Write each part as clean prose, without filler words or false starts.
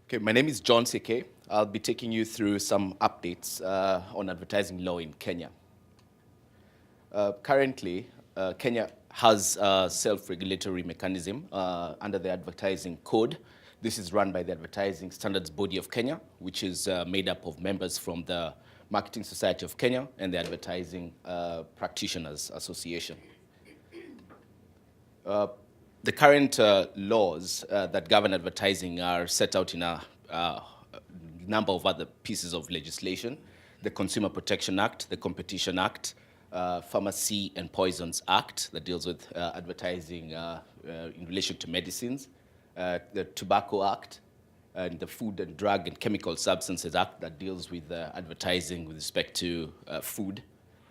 Okay, my name is John Seke. I'll be taking you through some updates on advertising law in Kenya. Currently, Kenya has a self-regulatory mechanism under the Advertising Code. This is run by the Advertising Standards Body of Kenya, which is made up of members from the Marketing Society of Kenya and the Advertising Practitioners Association. The current laws that govern advertising are set out in a number of other pieces of legislation: the Consumer Protection Act, the Competition Act, Pharmacy and Poisons Act that deals with advertising in relation to medicines, the Tobacco Act, and the Food and Drug and Chemical Substances Act that deals with advertising with respect to food,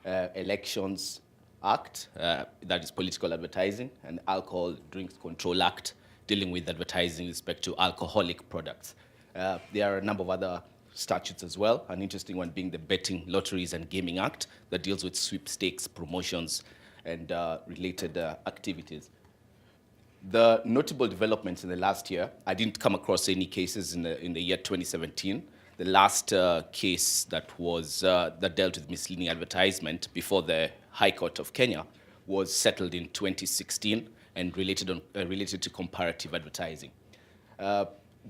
Elections Act, that is political advertising, and Alcohol Drinks Control Act, dealing with advertising with respect to alcoholic products. There are a number of other statutes as well, an interesting one being the Betting, Lotteries and Gaming Act that deals with sweepstakes, promotions, and related activities. The notable developments in the last year, I didn't come across any cases in the year 2017. The last case that dealt with misleading advertisement before the High Court of Kenya was settled in 2016 and related to comparative advertising.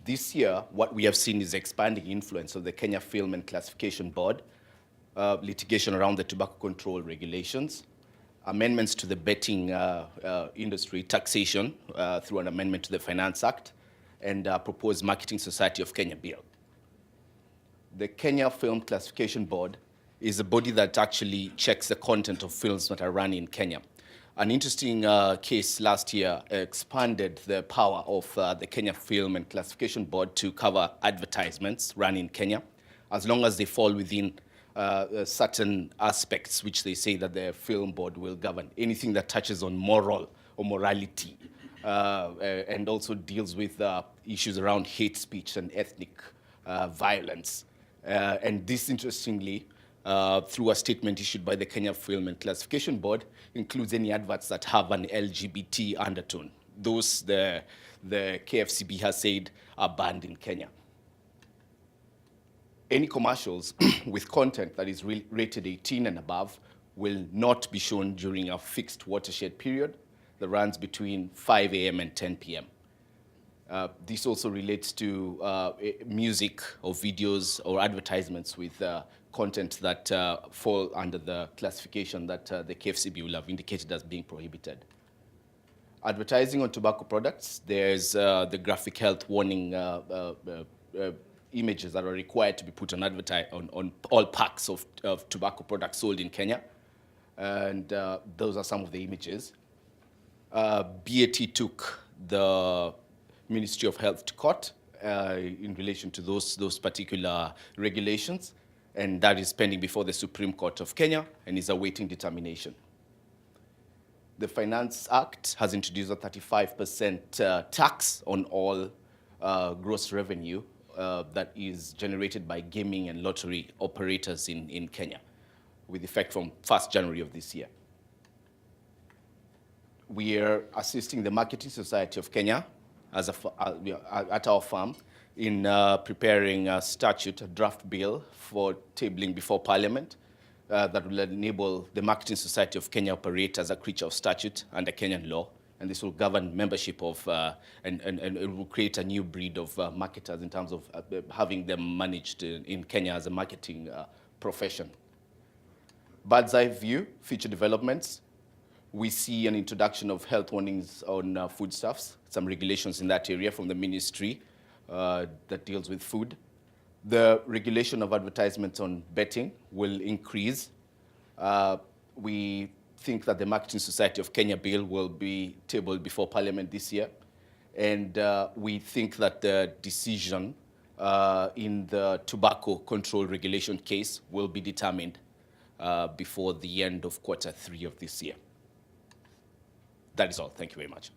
This year, what we have seen is expanding influence of the Kenya Film and Classification Board, litigation around the tobacco control regulations, amendments to the betting industry, taxation through an amendment to the Finance Act, and proposed Marketing Society of Kenya bill. The Kenya Film Classification Board is a body that actually checks the content of films that are run in Kenya. An interesting case last year expanded the power of the Kenya Film and Classification Board to cover advertisements run in Kenya, as long as they fall within certain aspects which they say that the film board will govern. Anything that touches on moral or morality, and also deals with issues around hate speech and ethnic violence. And this, interestingly, through a statement issued by the Kenya Film and Classification Board, includes any adverts that have an LGBT undertone. Those the KFCB has said are banned in Kenya. Any commercials with content that is rated 18 and above will not be shown during a fixed watershed period that runs between 5 a.m. and 10 p.m. This also relates to music or videos or advertisements with content that fall under the classification that the KFCB will have indicated as being prohibited. Advertising on tobacco products, there's the graphic health warning images that are required to be put on all packs of tobacco products sold in Kenya. And those are some of the images. BAT took the Ministry of Health to court in relation to those particular regulations, and that is pending before the Supreme Court of Kenya and is awaiting determination. The Finance Act has introduced a 35% tax on all gross revenue that is generated by gaming and lottery operators in Kenya, with effect from 1st January of this year. We are assisting the Marketing Society of Kenya at our firm in preparing a statute, a draft bill for tabling before Parliament that will enable the Marketing Society of Kenya operate as a creature of statute under Kenyan law. And this will govern membership of, and it will create a new breed of marketers in terms of having them managed in Kenya as a marketing profession. Bird's eye view, future developments. We see an introduction of health warnings on foodstuffs, some regulations in that area from the ministry that deals with food. The regulation of advertisements on betting will increase. We think that the Marketing Society of Kenya bill will be tabled before Parliament this year. And we think that the decision in the tobacco control regulation case will be determined before the end of Q3 of this year. That is all. Thank you very much.